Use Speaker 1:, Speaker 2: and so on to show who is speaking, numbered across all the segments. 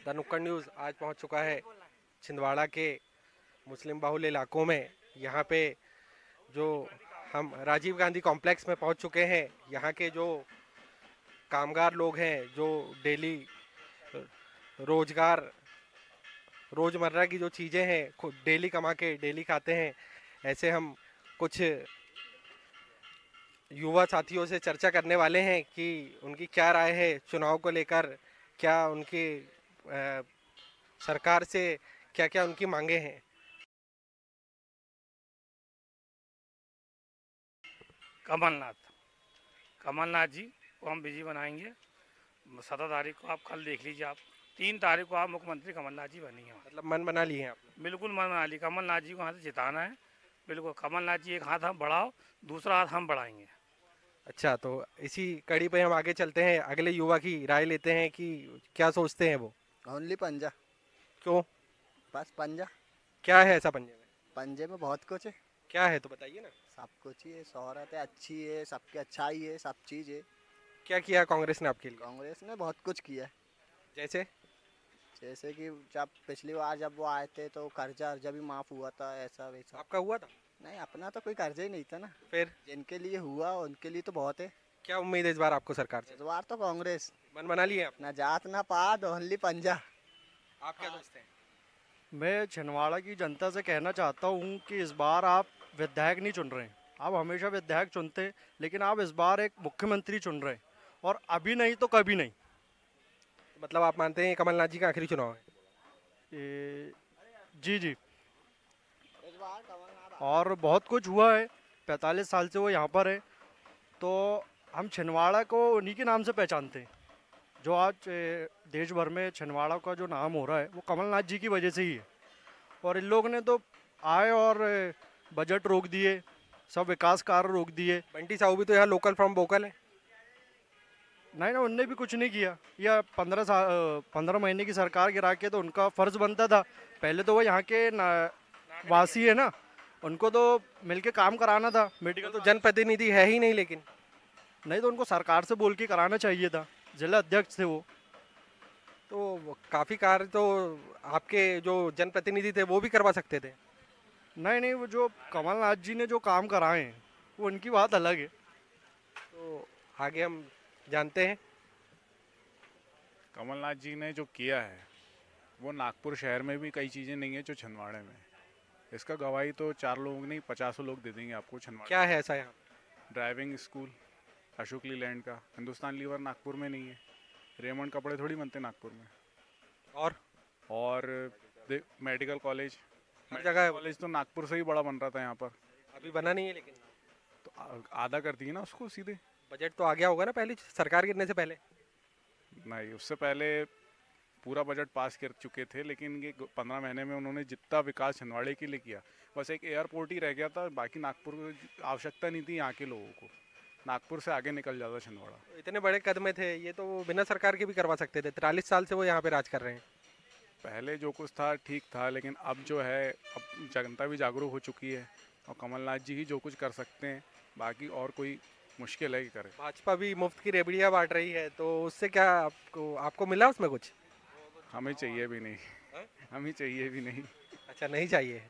Speaker 1: The नुक्कड़ news आज पहुंच चुका है छिंदवाड़ा के मुस्लिम बाहुल इलाकों में। यहाँ पे जो हम राजीव गांधी कॉम्प्लेक्स में पहुंच चुके हैं। यहाँ के जो कामगार लोग हैं जो डेली रोजगार रोजमर्रा की जो चीज़ें हैं खुद डेली कमा के डेली खाते हैं, ऐसे हम कुछ युवा साथियों से चर्चा करने वाले हैं कि उनकी क्या राय है चुनाव को लेकर, क्या उनकी सरकार से क्या क्या उनकी मांगे हैं।
Speaker 2: कमलनाथ कमलनाथ जी को हम बिजी बनाएंगे। 17 तारीख को आप कल देख लीजिए। आप 3 तारीख को आप मुख्यमंत्री कमलनाथ जी बनेंगे।
Speaker 1: मतलब मन बना लिए हैं आपने?
Speaker 2: बिल्कुल मन बना ली। कमलनाथ जी को हाथ से जिताना है। बिल्कुल कमलनाथ जी, एक हाथ हम बढ़ाओ, दूसरा हाथ हम बढ़ाएंगे।
Speaker 1: अच्छा, तो इसी कड़ी पे हम आगे चलते हैं, अगले युवा की राय लेते हैं कि क्या सोचते हैं वो।
Speaker 3: ओनली पंजा।
Speaker 1: क्यों?
Speaker 3: बस पंजा।
Speaker 1: क्या है ऐसा पंजे में?
Speaker 3: पंजे में बहुत कुछ है।
Speaker 1: क्या है तो बताइए ना।
Speaker 3: सब कुछ ही है, शोहरत है, अच्छी है, सबकी अच्छाई है, सब चीज़ है।
Speaker 1: क्या किया कांग्रेस ने आपके लिए?
Speaker 3: कांग्रेस ने बहुत कुछ किया है।
Speaker 1: जैसे?
Speaker 3: जैसे कि जब पिछली बार जब वो आए थे तो कर्जा अर्जा भी माफ़ हुआ था, ऐसा वैसा।
Speaker 1: आपका हुआ था?
Speaker 3: नहीं, अपना तो कोई कर्जा ही नहीं था ना।
Speaker 1: फिर
Speaker 3: जिनके लिए हुआ उनके लिए तो बहुत है।
Speaker 1: क्या उम्मीद है इस बार आपको सरकार से?
Speaker 3: इस बार तो कांग्रेस।
Speaker 1: मन बना लिए आप?
Speaker 3: ना जात ना पात, ओनली पंजा।
Speaker 1: आप क्या सोचते हैं?
Speaker 4: मैं छिंदवाड़ा की जनता से कहना चाहता हूँ कि इस बार आप विधायक नहीं चुन रहे हैं। आप हमेशा विधायक चुनते हैं, लेकिन आप इस बार एक मुख्यमंत्री चुन रहे हैं, और अभी नहीं तो कभी नहीं।
Speaker 1: मतलब आप मानते हैं ये कमलनाथ जी का आखिरी चुनाव है?
Speaker 4: जी जी।
Speaker 3: इस बार कमलनाथ।
Speaker 4: और बहुत कुछ हुआ है, 45 साल से वो यहाँ पर है, तो हम छिंदवाड़ा को उन्हीं के नाम से पहचानते हैं। जो आज देश भर में छिंदवाड़ा का जो नाम हो रहा है वो कमलनाथ जी की वजह से ही है। और इन लोग ने तो आए और बजट रोक दिए, सब विकास कार्य रोक दिए।
Speaker 1: बंटी साहू भी तो यहाँ लोकल फ्रॉम वोकल है।
Speaker 4: नहीं ना, उनने भी कुछ नहीं किया। या 15 महीने की सरकार गिरा के तो उनका फर्ज बनता था। पहले तो वो यहाँ के वासी है ना, उनको तो मिलके काम कराना था। मेडिकल
Speaker 1: तो जनप्रतिनिधि है ही नहीं लेकिन।
Speaker 4: नहीं, तो उनको सरकार से बोल के कराना चाहिए था। जिला अध्यक्ष थे वो।
Speaker 1: तो काफी कार्य तो आपके जो जनप्रतिनिधि थे वो भी करवा सकते थे।
Speaker 4: नहीं नहीं, वो जो कमलनाथ जी ने जो काम कराए हैं वो उनकी बात अलग है।
Speaker 1: तो आगे हम जानते हैं।
Speaker 5: कमलनाथ जी ने जो किया है वो नागपुर शहर में भी कई चीज़ें नहीं है जो छिंदवाड़े में है। इसका गवाही तो 4 लोग नहीं 50 लोग दे देंगे आपको। छिंदवाड़ा
Speaker 1: क्या है ऐसा यहाँ?
Speaker 5: ड्राइविंग स्कूल अशोक लीलैंड का, हिंदुस्तान लीवर नागपुर में नहीं है, रेमंड कपड़े थोड़ी बनते नागपुर में। और मेडिकल कॉलेज,
Speaker 1: हर जगह है वो।
Speaker 5: कॉलेज तो नागपुर से ही बड़ा बन रहा था यहाँ पर,
Speaker 1: अभी बना नहीं है लेकिन।
Speaker 5: तो आधा कर दिए ना उसको सीधे।
Speaker 1: बजट तो आ गया होगा ना पहले सरकार गिरने से पहले?
Speaker 5: नहीं, उससे पहले पूरा बजट पास कर चुके थे, लेकिन ये 15 महीने में उन्होंने जितना विकास छिंदवाड़े के लिए किया, बस एक एयरपोर्ट ही रह गया था। बाकी नागपुर को आवश्यकता नहीं थी यहाँ के लोगों को। नागपुर से आगे निकल जाता छिंदवाड़ा।
Speaker 1: तो इतने बड़े कदम थे, ये तो वो बिना सरकार के भी करवा सकते थे। 43 साल से वो यहाँ पे राज कर रहे हैं।
Speaker 5: पहले जो कुछ था ठीक था, लेकिन अब जो है, अब जनता भी जागरूक हो चुकी है और कमलनाथ जी ही जो कुछ कर सकते हैं, बाकी और कोई मुश्किल है कि करे।
Speaker 1: भाजपा भी मुफ्त की रेबड़ियाँ बांट रही है, तो उससे क्या आपको आपको मिला उसमें कुछ?
Speaker 5: हमें चाहिए भी नहीं, हमें चाहिए भी नहीं।
Speaker 1: अच्छा, नहीं चाहिए।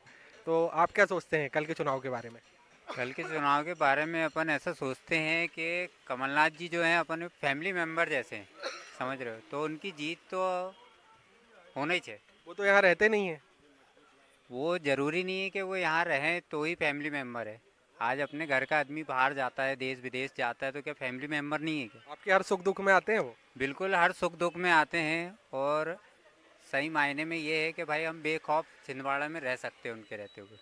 Speaker 1: तो आप क्या सोचते हैं कल के चुनाव के बारे में?
Speaker 6: कल के चुनाव के बारे में अपन ऐसा सोचते हैं कि कमलनाथ जी जो हैं अपन फैमिली मेंबर जैसे हैं, समझ रहे हो, तो उनकी जीत तो होना ही चाहिए।
Speaker 1: वो तो यहाँ रहते नहीं है।
Speaker 6: वो ज़रूरी नहीं है कि वो यहाँ रहें तो ही फैमिली मेंबर है। आज अपने घर का आदमी बाहर जाता है, देश विदेश जाता है, तो क्या फैमिली मेंबर नहीं है क्या?
Speaker 1: आपके हर सुख दुख में आते हैं वो?
Speaker 6: बिल्कुल, हर सुख दुख में आते हैं। और सही मायने में ये है कि भाई हम बेखौफ छिंदवाड़ा में रह सकते हैं उनके रहते हुए।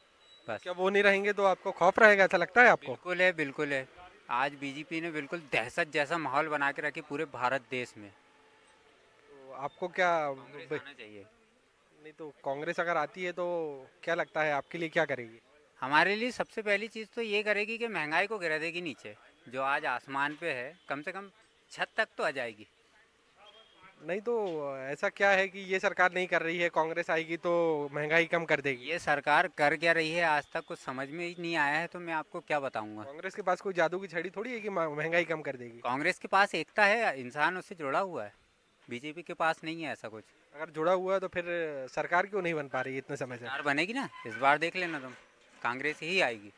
Speaker 6: बस
Speaker 1: क्या वो नहीं रहेंगे तो आपको खौफ रहेगा, ऐसा लगता है आपको?
Speaker 6: बिल्कुल है, बिल्कुल है। आज बीजेपी ने बिल्कुल दहशत जैसा माहौल बना के रखी पूरे भारत देश में।
Speaker 1: तो आपको क्या
Speaker 6: कांग्रेस आना चाहिए।
Speaker 1: नहीं तो कांग्रेस अगर आती है तो क्या लगता है आपके लिए क्या करेगी?
Speaker 6: हमारे लिए सबसे पहली चीज़ तो ये करेगी कि महंगाई को गिरा देगी नीचे। जो आज आसमान पे है, कम से कम छत तक तो आ जाएगी।
Speaker 1: नहीं तो ऐसा क्या है कि ये सरकार नहीं कर रही है, कांग्रेस आएगी तो महंगाई कम कर देगी?
Speaker 6: ये सरकार कर क्या रही है आज तक कुछ समझ में ही नहीं आया है, तो मैं आपको क्या बताऊंगा।
Speaker 1: कांग्रेस के पास कोई जादू की छड़ी थोड़ी है कि महंगाई कम कर देगी।
Speaker 6: कांग्रेस के पास एकता है, इंसान उससे जुड़ा हुआ है। बीजेपी के पास नहीं है ऐसा कुछ।
Speaker 1: अगर जुड़ा हुआ है तो फिर सरकार क्यों नहीं बन पा रही है इतने समय से?
Speaker 6: सरकार बनेगी ना, इस बार देख लेना तुम, कांग्रेस ही आएगी।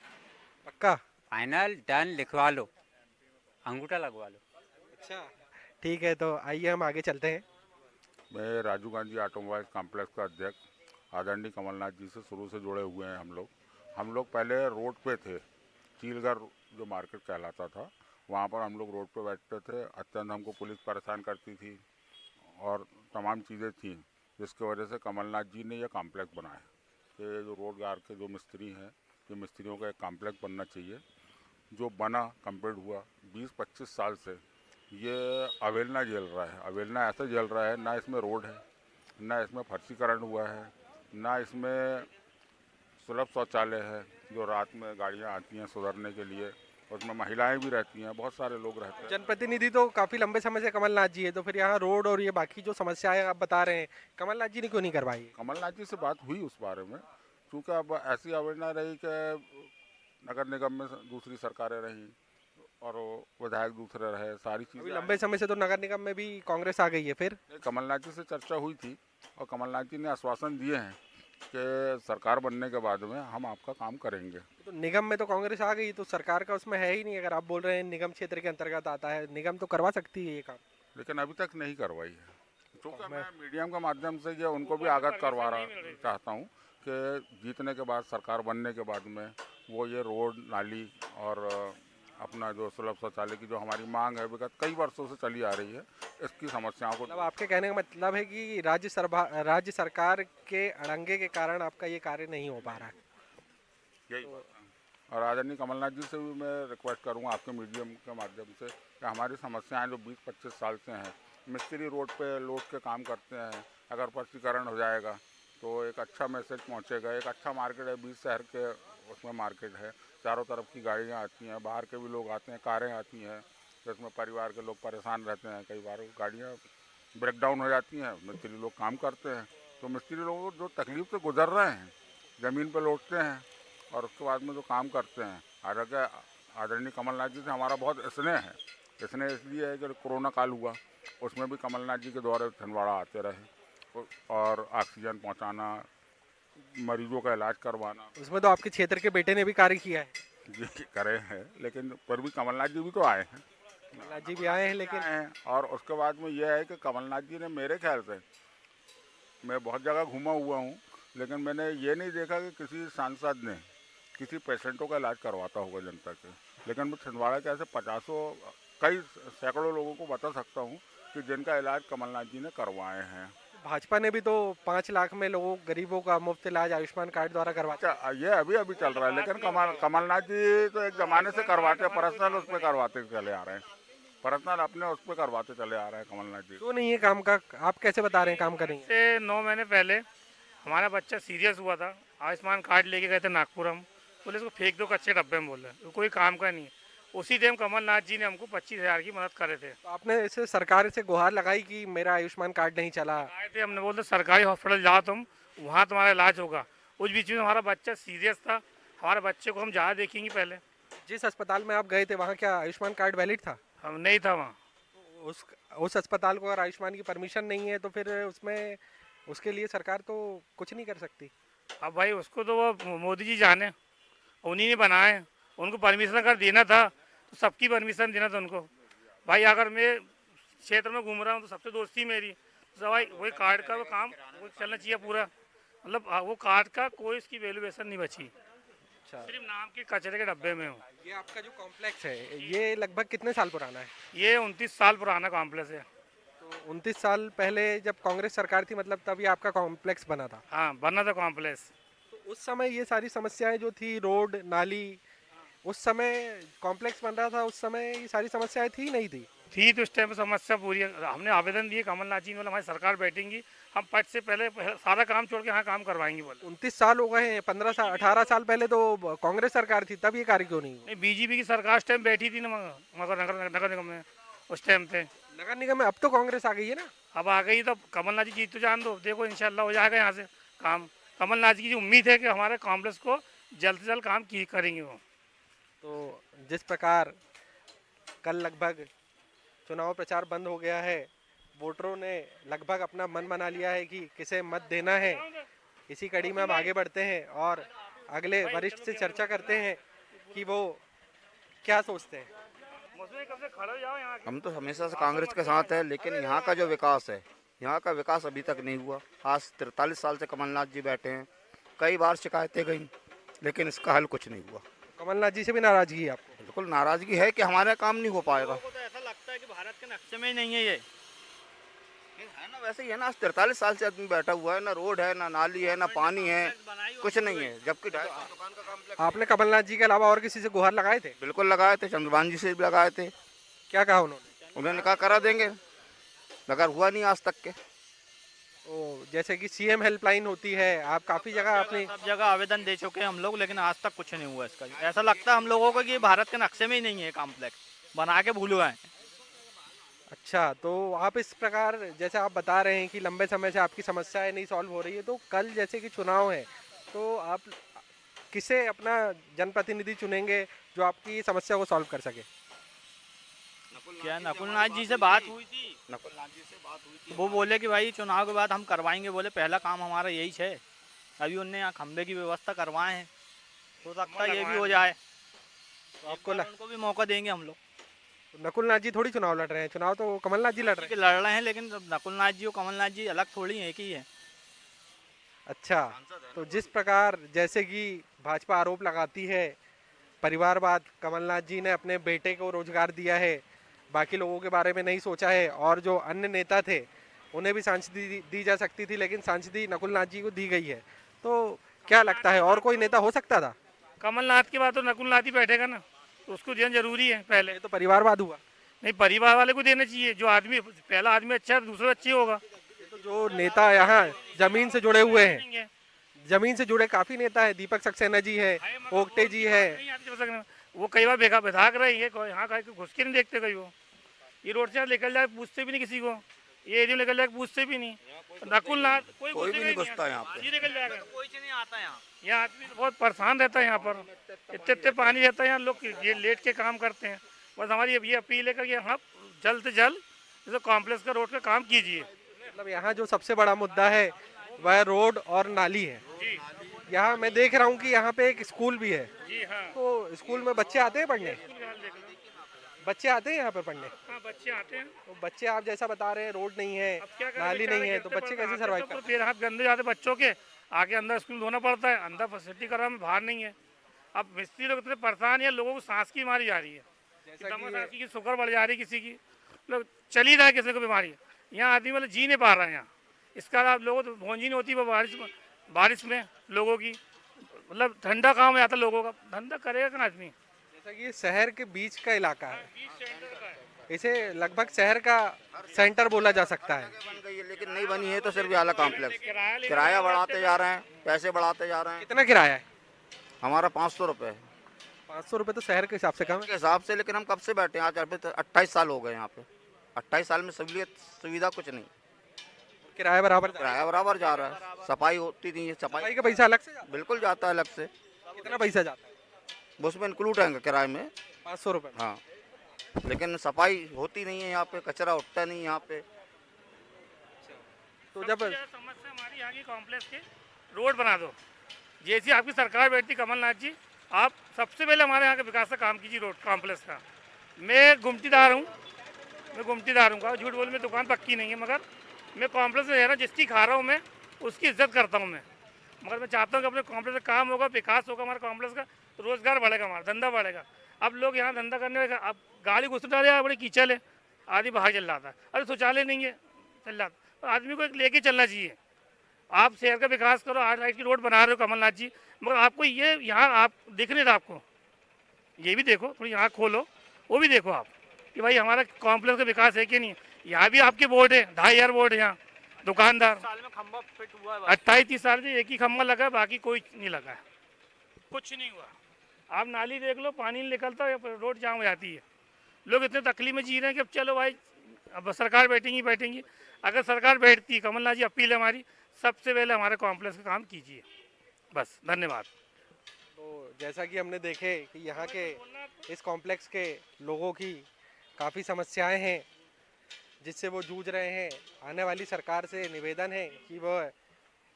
Speaker 1: पक्का?
Speaker 6: फाइनल डन, लिखवा लो, अंगूठा लगवा लो।
Speaker 1: अच्छा, ठीक है, तो आइए हम आगे चलते हैं।
Speaker 7: मैं राजीव गांधी ऑटोमोबाइल कॉम्प्लेक्स का अध्यक्ष आदरणीय कमलनाथ जी से शुरू से जुड़े हुए हैं हम लोग पहले रोड पे थे, चीलगर जो मार्केट कहलाता था, वहाँ पर हम लोग रोड पे बैठते थे। अत्यंत हमको पुलिस परेशान करती थी और तमाम चीज़ें थी, जिसकी वजह से कमलनाथ जी ने यह कॉम्प्लेक्स बनाया कि जो रोडगार के जो मिस्त्री हैं, ये मिस्त्रियों का एक कॉम्प्लेक्स बनना चाहिए। जो बना, कंप्लीट हुआ, 20-25 साल से ये अवेलना झेल रहा है। अवेलना ऐसा झेल रहा है, ना इसमें रोड है, ना इसमें फर्शीकरण हुआ है, ना इसमें सुलभ शौचालय है जो रात में गाड़ियाँ आती हैं सुधरने के लिए, उसमें महिलाएं भी रहती हैं, बहुत सारे लोग रहते हैं।
Speaker 1: जनप्रतिनिधि तो काफी लंबे समय से कमलनाथ जी है, तो फिर यहाँ रोड और ये बाकी जो समस्याएं आप बता रहे हैं, कमलनाथ जी ने क्यों नहीं करवाई?
Speaker 7: कमलनाथ जी से बात हुई उस बारे में, क्योंकि अब ऐसी अवेलना रही कि नगर निगम में दूसरी सरकारें रहीं और विधायक दूसरे रहे, सारी
Speaker 1: अभी
Speaker 7: चीज़ें
Speaker 1: लंबे समय से तो नगर निगम में भी कांग्रेस आ गई है। फिर
Speaker 7: कमलनाथ जी से चर्चा हुई थी और कमलनाथ जी ने आश्वासन दिए हैं कि सरकार बनने के बाद में हम आपका काम करेंगे।
Speaker 1: तो निगम में तो कांग्रेस आ गई, तो सरकार का उसमें है ही नहीं। अगर आप बोल रहे हैं निगम क्षेत्र के अंतर्गत आता है, निगम तो करवा सकती है ये काम।
Speaker 7: लेकिन अभी तक नहीं करवाई है। क्योंकि मैं मीडियम के माध्यम से ये उनको भी आगाह करवा रहा चाहता हूँ कि जीतने के बाद, सरकार बनने के बाद में वो ये रोड, नाली और अपना जो सुलभ शौचालय की जो हमारी मांग है विगत कई वर्षों से चली आ रही है, इसकी समस्याओं को।
Speaker 1: मतलब आपके कहने का मतलब है कि राज्य सरकार के अड़ंगे के कारण आपका ये कार्य नहीं हो पा रहा है।
Speaker 7: यही और आदरणीय कमलनाथ जी से भी मैं रिक्वेस्ट करूँगा आपके मीडियम के माध्यम से कि हमारी समस्याएं जो 20-25 साल से हैं, मिस्त्री रोड पे लोड के काम करते हैं, अगर स्पष्टीकरण हो जाएगा तो एक अच्छा मैसेज पहुंचेगा। एक अच्छा मार्केट है, 20 शहर के उसमें मार्केट है, चारों तरफ की गाड़ियां आती हैं, बाहर के भी लोग आते हैं, कारें आती हैं, जिसमें परिवार के लोग परेशान रहते हैं। कई बार गाड़ियाँ ब्रेक डाउन हो जाती हैं, मिस्त्री लोग काम करते हैं, तो मिस्त्री लोग जो तकलीफ से गुजर रहे हैं, ज़मीन पर लौटते हैं और उसके बाद में जो काम करते हैं। हालांकि आदरणीय कमलनाथ जी से हमारा बहुत स्नेह है। स्नेह इसलिए है कि कोरोना काल हुआ, उसमें भी कमलनाथ जी के द्वारा छिंदवाड़ा आते रहे और ऑक्सीजन पहुंचाना, मरीजों का इलाज करवाना।
Speaker 1: उसमें तो आपके क्षेत्र के बेटे ने भी कार्य किया है।
Speaker 7: जी करे हैं, लेकिन फिर भी कमलनाथ जी भी तो आए हैं।
Speaker 1: कमलनाथ जी भी आए हैं, लेकिन
Speaker 7: आए हैं। और उसके बाद में यह है कि कमलनाथ जी ने, मेरे ख्याल से, मैं बहुत जगह घूमा हुआ हूँ, लेकिन मैंने ये नहीं देखा कि किसी सांसद ने किसी पेशेंटों का इलाज करवाता होगा जनता के। लेकिन मैं छिंदवाड़ा के ऐसे 50 कई सैकड़ों लोगों को बता सकता हूँ कि जिनका इलाज कमलनाथ जी ने करवाए हैं।
Speaker 1: भाजपा ने भी तो 5 लाख में लोगों गरीबों का मुफ्त इलाज आयुष्मान कार्ड द्वारा करवाया।
Speaker 7: अच्छा, ये अभी चल रहा है, लेकिन कमलनाथ जी तो एक ज़माने से करवाते, पर्सनल उस पर करवाते चले आ रहे हैं, पर्सनल अपने उस पर करवाते चले आ रहे हैं कमलनाथ जी।
Speaker 1: क्यों नहीं है काम का? आप कैसे बता रहे हैं काम करेंगे?
Speaker 2: से 9 महीने पहले हमारा बच्चा सीरियस हुआ था, आयुष्मान कार्ड लेके गए थे नागपुर। हम बोले इसको फेंक दो कच्चे डब्बे में, बोले तो कोई काम का नहीं है। उसी टाइम कमलनाथ जी ने हमको 25,000 की मदद करे थे।
Speaker 1: तो आपने इसे सरकार से गुहार लगाई कि मेरा आयुष्मान कार्ड नहीं चला?
Speaker 2: आए थे, हमने बोलते सरकारी हॉस्पिटल जाओ तुम, वहाँ तुम्हारा इलाज होगा। उस बीच में हमारा बच्चा सीरियस था, हमारे बच्चे को हम ज़्यादा देखेंगे। पहले
Speaker 1: जिस अस्पताल में आप गए थे वहाँ क्या आयुष्मान कार्ड वैलिड था?
Speaker 2: हम नहीं था वहाँ।
Speaker 1: उस अस्पताल को अगर आयुष्मान की परमिशन नहीं है तो फिर उसमें उसके लिए सरकार तो कुछ नहीं कर सकती।
Speaker 2: अब भाई उसको तो वो मोदी जी जाने, उन्हीं ने बनाए, उनको परमिशन अगर देना था तो सबकी परमिशन देना था उनको। भाई अगर मैं क्षेत्र में घूम रहा हूँ तो सबसे दोस्ती मेरी, तो भाई वही कार्ड का वो काम वो चलना चाहिए पूरा। मतलब वो कार्ड का कोई इसकी वैल्यूएशन नहीं बची,
Speaker 1: अच्छा,
Speaker 2: सिर्फ नाम के कचरे के डब्बे में हो।
Speaker 1: ये आपका जो कॉम्प्लेक्स है ये लगभग कितने साल पुराना है?
Speaker 2: ये 29 साल पुराना कॉम्प्लेक्स है।
Speaker 1: तो 29 साल पहले जब कांग्रेस सरकार थी, मतलब तब ये आपका कॉम्प्लेक्स बना था?
Speaker 2: हाँ, बना था कॉम्प्लेक्स।
Speaker 1: तो उस समय ये सारी समस्याएं जो थी, रोड, नाली, उस समय कॉम्प्लेक्स बन रहा था, उस समय ये सारी समस्याएं थी नहीं थी?
Speaker 2: थी तो उस टाइम पे समस्या पूरी है। हमने आवेदन दिए, कमलनाथ जी ने बोला हमारी सरकार बैठेंगी, हम पद से पहले सारा काम छोड़ के यहाँ काम करवाएंगे बोले।
Speaker 1: 29 साल हो गए हैं, 15 साल 18 साल पहले तो कांग्रेस सरकार थी, तब ये कार्य क्यों नहीं हुआ?
Speaker 2: नहीं, बीजेपी की सरकार उस टाइम बैठी थी ना, मगर नगर निगम में उस टाइम पे।
Speaker 1: नगर निगम में अब तो कांग्रेस आ गई है ना?
Speaker 2: अब आ गई तो कमलनाथ जी जीत तो जान दो, देखो इंशाल्लाह हो जाएगा यहाँ से काम। कमलनाथ जी की उम्मीद है कि हमारे कॉम्प्लेक्स को जल्द से जल्द काम की करेंगे वो।
Speaker 1: तो जिस प्रकार कल लगभग चुनाव प्रचार बंद हो गया है, वोटरों ने लगभग अपना मन बना लिया है कि किसे मत देना है। इसी कड़ी में हम आगे बढ़ते हैं और अगले वरिष्ठ से चर्चा करते हैं कि वो क्या सोचते हैं।
Speaker 8: हम तो हमेशा से कांग्रेस के साथ है, लेकिन यहाँ का जो विकास है, यहाँ का विकास अभी तक नहीं हुआ। आज 43 साल से कमलनाथ जी बैठे हैं, कई बार शिकायतें गई, लेकिन इसका हल कुछ नहीं हुआ।
Speaker 1: कमलनाथ जी से भी नाराजगी है आपको?
Speaker 8: बिल्कुल नाराजगी है कि हमारा काम नहीं हो पाएगा।
Speaker 3: तो ऐसा लगता है कि भारत के नक्शे में ही नहीं है ये।
Speaker 8: है ना, वैसे ही है ना। आज 43 साल से आदमी बैठा हुआ है, ना रोड है, ना नाली है, ना पानी है, कुछ नहीं है। जबकि 250 दुकान का कॉम्प्लेक्स।
Speaker 1: आपने कमलनाथ जी के अलावा और किसी से गुहार लगाए थे?
Speaker 8: बिल्कुल लगाए थे, चंद्रबान जी से भी लगाए थे।
Speaker 1: क्या कहा उन्होंने?
Speaker 8: उन्होंने कहा करा देंगे, मगर हुआ नहीं आज तक के।
Speaker 1: जैसे कि सीएम हेल्पलाइन होती है, आप काफी जगह अपनी
Speaker 3: सब जगह आवेदन दे चुके हैं हम लोग, लेकिन आज तक कुछ नहीं हुआ इसका। ऐसा लगता है हम लोगों को कि ये भारत के नक्शे में ही नहीं है, कॉम्प्लेक्स बना के भूल गए।
Speaker 1: अच्छा, तो आप इस प्रकार जैसे आप बता रहे हैं कि लंबे समय से आपकी समस्याएं नहीं सॉल्व हो रही है, तो कल जैसे कि चुनाव है, तो आप किसे अपना जनप्रतिनिधि चुनेंगे जो आपकी समस्या को सॉल्व कर सके?
Speaker 3: क्या नकुलनाथ जी से बात हुई थी?
Speaker 8: नकुलनाथ जी से बात हुई थी,
Speaker 3: वो बोले कि भाई चुनाव के बाद हम करवाएंगे, बोले पहला काम हमारा यही है। अभी उनने यहाँ खंबे की व्यवस्था करवाए हैं, हो सकता है ये भी हो जाए,
Speaker 1: तो आपको
Speaker 3: उनको भी मौका देंगे हम लोग।
Speaker 1: नकुलनाथ जी थोड़ी चुनाव लड़ रहे हैं, चुनाव तो कमलनाथ जी लड़ रहे हैं।
Speaker 3: लड़ रहे हैं, लेकिन नकुलनाथ जी और कमलनाथ जी अलग थोड़ी हैं, एक ही है।
Speaker 1: अच्छा, तो जिस प्रकार जैसे कि भाजपा आरोप लगाती है परिवारवाद, कमलनाथ जी ने अपने बेटे को रोजगार दिया है, बाकी लोगों के बारे में नहीं सोचा है, और जो अन्य नेता थे उन्हें भी सांसदी दी जा सकती थी, लेकिन सांसदी नकुलनाथ जी को दी गई है, तो क्या लगता है और कोई नेता हो सकता था?
Speaker 2: कमलनाथ के बाद तो नकुलनाथ ही बैठेगा ना, तो उसको देना जरूरी है पहले।
Speaker 1: ये तो परिवारवाद हुआ।
Speaker 2: नहीं, परिवार वाले को देना चाहिए। जो आदमी पहला आदमी अच्छा है, दूसरा अच्छी होगा।
Speaker 1: ये तो जो नेता यहाँ जमीन से जुड़े हुए हैं, जमीन से जुड़े काफी नेता है, दीपक सक्सेना जी है, ओगटे जी है।
Speaker 2: वो कई बार बेगा बिधाक रहे हैं, यहाँ का घुस के नहीं देखते कहीं। वो ये रोड से निकल जाए पूछते भी नहीं किसी को, ये एरिया निकल जाए पूछते भी नहीं। नकुलनाथ
Speaker 8: कोई भी नहीं घुसता यहाँ पे।
Speaker 2: निकल जाएगा,
Speaker 3: कोई नहीं आता यहाँ।
Speaker 2: यहाँ आदमी तो बहुत परेशान रहता है यहाँ पर, इतने पानी रहता है यहाँ, लोग ये लेट के काम करते हैं। बस हमारी ये अपील है कि हाँ जल्द से जल्द जैसे कॉम्प्लेक्स का रोड का काम कीजिए।
Speaker 1: मतलब यहाँ जो सबसे बड़ा मुद्दा है वह रोड और नाली है। यहाँ मैं देख रहा हूँ कि यहाँ पे एक स्कूल भी है,
Speaker 2: जी हाँ।
Speaker 1: तो स्कूल में बच्चे आते हैं पढ़ने? बच्चे आते हैं यहाँ पे पढ़ने?
Speaker 2: हाँ, बच्चे आते हैं।
Speaker 1: तो बच्चे आप जैसा बता रहे हैं, रोड नहीं है,
Speaker 2: अब क्या करें,
Speaker 1: नाली
Speaker 2: बेचारे
Speaker 1: नहीं है,
Speaker 2: घर
Speaker 1: तो
Speaker 2: से
Speaker 1: बच्चे
Speaker 2: पढ़-
Speaker 1: कैसे
Speaker 2: आते
Speaker 1: सर्वाइव
Speaker 2: तो
Speaker 1: करते
Speaker 2: फिर हाथ गंदे जाते बच्चों के, आके अंदर स्कूल धोना पड़ता है, अंदर फैसिलिटी करा में बाहर नहीं है। अब मिस्त्री लोग इतने परेशान है, लोगों को सांस की बीमारी जा रही है, सांस की शुगर बढ़ जा रही है, किसी की लोग चल ही रहा है, किसी को बीमारी है। यहाँ आदमी वाले जी नहीं पा रहे हैं यहाँ। इसका आप लोगों को भोंजी नहीं होती वो बारिश में लोगों की, मतलब ठंडा काम हो जाता है लोगों का, धंधा करेगा क्या आदमी?
Speaker 1: जैसा कि ये शहर के बीच का इलाका है, इसे लगभग शहर का सेंटर बोला जा सकता है।
Speaker 8: बन गई है, लेकिन नहीं बनी है तो सिर्फ आला कॉम्प्लेक्स। किराया बढ़ाते जा रहे हैं, पैसे बढ़ाते जा रहे हैं।
Speaker 1: कितना किराया है?
Speaker 8: हमारा 500 रुपये है
Speaker 1: 500 रुपये तो शहर के हिसाब से कम
Speaker 8: के
Speaker 1: है।
Speaker 8: हिसाब से, लेकिन हम कब से बैठे हैं? आज अभी तो 28 साल हो गए यहाँ पे। 28 साल में सहूलियत सुविधा कुछ नहीं,
Speaker 1: किराया बराबर जा रहा है।
Speaker 8: किराया बराबर जा रहा है, सफाई होती नहीं है।
Speaker 1: सफाई
Speaker 8: सफाई
Speaker 1: का पैसा अलग से जाता
Speaker 8: बिल्कुल जाता है अलग से,
Speaker 1: है? कितना पैसा जाता है?
Speaker 8: वो उसमें इंक्लूड है किराए में।
Speaker 1: 500 रुपये।
Speaker 8: हाँ, लेकिन सफाई होती नहीं है यहाँ पे, कचरा उठता नहीं यहाँ पे।
Speaker 1: तो जब
Speaker 2: समस्या हमारी यहाँ की कॉम्प्लेक्स के रोड बना दो। जैसी आपकी सरकार बैठती कमलनाथ जी, आप सबसे पहले हमारे यहाँ के विकास का काम कीजिए, रोड कॉम्प्लेक्स का। मैं गुमटीदार हूँ, झूठ बोल में दुकान पक्की नहीं है, मगर मैं कॉम्प्लेक्स में रह रहा हूँ, जिसकी खा रहा हूँ मैं उसकी इज्जत करता हूँ मैं। मगर मैं चाहता हूँ कि अपने कॉम्प्लेक्स का काम होगा, विकास होगा हमारे कॉम्प्लेक्स का, तो रोजगार बढ़ेगा, हमारा धंधा बढ़ेगा। अब लोग यहाँ धंधा करने में अब गाड़ी घुस डाले, बड़ी कीचल है, आदमी बाहर चल रहा था, अरे शौचालय नहीं है, चल रहा था। तो आदमी को एक लेके चलना चाहिए। आप शहर का विकास करो, 8 लाइट की रोड बना रहे हो कमलनाथ जी, मगर आपको ये यहाँ आप दिख नहीं रहा, आपको ये भी देखो, थोड़ी यहाँ खोलो, वो भी देखो आप कि भाई हमारा कॉम्प्लेक्स का विकास है कि नहीं। यहाँ भी आपके बोर्ड है, 2500 बोर्ड है यहाँ, दुकानदार
Speaker 3: साल में खंबा फिट हुआ है,
Speaker 2: 28-30 साल से एक ही खम्बा लगा है, बाकी कोई नहीं लगा है, कुछ नहीं हुआ। आप नाली देख लो, पानी नहीं निकलता, रोड जाम हो जाती है। लोग इतने तकलीफ में जी रहे हैं कि अब चलो भाई अब सरकार बैठेंगी। अगर सरकार बैठती, कमलनाथ जी अपील है हमारी, सबसे पहले हमारे कॉम्प्लेक्स का काम कीजिए, बस। धन्यवाद।
Speaker 1: तो जैसा कि हमने देखे कि यहाँ के इस कॉम्प्लेक्स के लोगों की काफ़ी समस्याएं हैं, जिससे वो जूझ रहे हैं। आने वाली सरकार से निवेदन है कि वह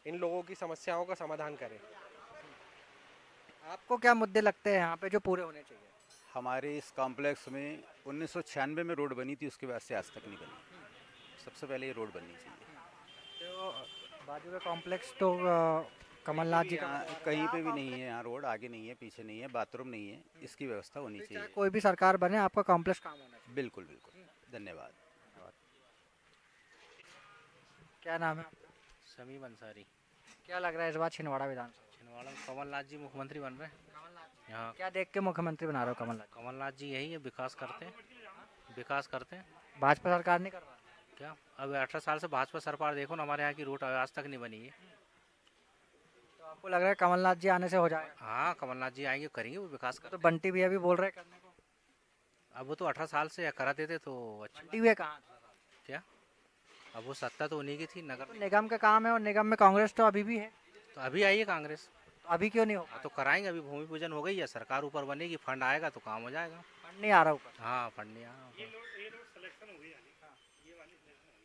Speaker 1: इन लोगों की समस्याओं का समाधान करे।
Speaker 9: आपको क्या मुद्दे लगते हैं यहाँ पे जो पूरे होने चाहिए?
Speaker 10: हमारे इस कॉम्प्लेक्स में 1996 में रोड बनी थी, उसके बाद से आज तक नहीं बनी। सबसे पहले ये रोड बननी चाहिए।
Speaker 9: तो बाजू का कॉम्प्लेक्स तो कमलनाथ जी का
Speaker 10: यहाँ कहीं पे भी नहीं है, यहाँ रोड आगे नहीं है, पीछे नहीं है, बाथरूम नहीं है, इसकी व्यवस्था होनी चाहिए।
Speaker 9: कोई भी सरकार बने आपका कॉम्प्लेक्स काम होना चाहिए।
Speaker 10: बिल्कुल बिल्कुल, धन्यवाद।
Speaker 9: क्या नाम है आपका?
Speaker 11: समीम अंसारी।
Speaker 9: क्या लग रहा है इस बार छिंदवाड़ा विधानसभा?
Speaker 11: छिंदवाड़ा में कमलनाथ जी मुख्यमंत्री बन रहे हैं। यहाँ
Speaker 9: क्या देख के मुख्यमंत्री बना रहे हो
Speaker 11: कमलनाथ जी यही है, विकास करते हैं, विकास करते हैं।
Speaker 9: भाजपा सरकार नहीं कर रहा?
Speaker 11: क्या अब 18 साल से भाजपा सरकार देखो ना, हमारे यहाँ की रोड आज तक नहीं बनी है।
Speaker 9: तो आपको लग रहा है कमलनाथ जी आने से हो जाएगा?
Speaker 11: हाँ, कमलनाथ जी आएंगे, करेंगे, वो विकास
Speaker 9: तो बंटी भैया भी बोल रहे हैं करने को।
Speaker 11: अब वो तो 18 साल से कराते थे तो अच्छा।
Speaker 9: बंटी भैया कहाँ?
Speaker 11: क्या अब वो सत्ता तो उन्हीं की थी नगर
Speaker 9: तो निगम का काम है और निगम में कांग्रेस तो अभी भी है,
Speaker 11: तो अभी आई है कांग्रेस,
Speaker 9: तो अभी क्यों नहीं हो?
Speaker 11: तो कराएंगे। अभी भूमि पूजन हो गई है, सरकार ऊपर बनेगी, फंड आएगा तो काम हो जाएगा।
Speaker 9: फंड नहीं आ रहा ऊपर।
Speaker 11: हाँ, फंड नहीं आया,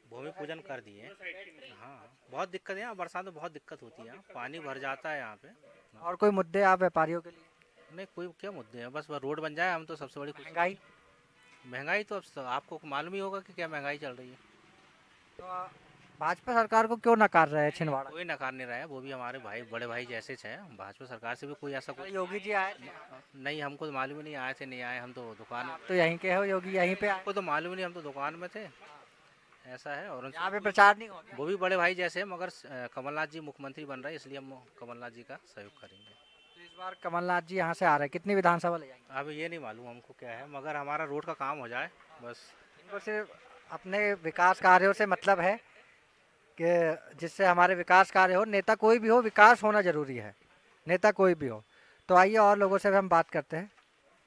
Speaker 11: भूमि पूजन कर दिए। हाँ, बहुत दिक्कत है यहाँ, बरसात में बहुत दिक्कत होती है, पानी भर जाता है यहाँ पे।
Speaker 9: और कोई मुद्दे आप व्यापारियों के लिए?
Speaker 11: नहीं, कोई क्या मुद्दे हैं, बस रोड बन जाए, हम तो सबसे बड़ी खुशी।
Speaker 9: महंगाई
Speaker 11: तो अब आपको मालूम ही होगा कि क्या महंगाई चल रही है।
Speaker 9: तो भाजपा सरकार को क्यों नकार रहे हैं छिंदवाड़ा?
Speaker 11: कोई नकार नहीं रहा है, वो भी हमारे भाई, बड़े भाई जैसे थे। भाजपा सरकार से भी कोई ऐसा कोई
Speaker 9: योगी जी आए थे?
Speaker 11: नहीं, हमको तो मालूम ही नहीं आए थे, नहीं आए, हम तो दुकान में।
Speaker 9: तो यहीं के हो योगी, यहीं पे
Speaker 11: हमको तो मालूम नहीं, हम तो दुकान में थे, ऐसा है। और
Speaker 9: यहाँ पे प्रचार नहीं होगा?
Speaker 11: वो भी बड़े भाई जैसे हैं, मगर कमलनाथ जी मुख्यमंत्री बन रहे हैं, इसलिए हम कमलनाथ जी का सहयोग करेंगे।
Speaker 9: तो इस बार कमलनाथ जी यहाँ से आ रहे हैं, कितनी विधानसभा ले जाएंगे?
Speaker 11: अब ये नहीं मालूम हमको क्या है, मगर हमारा रोड का काम हो जाए बस।
Speaker 9: इनको सिर्फ अपने विकास कार्यों से मतलब है कि जिससे हमारे विकास कार्य हो। नेता कोई भी हो, विकास होना जरूरी है, नेता कोई भी हो। तो आइए और लोगों से भी हम बात करते हैं।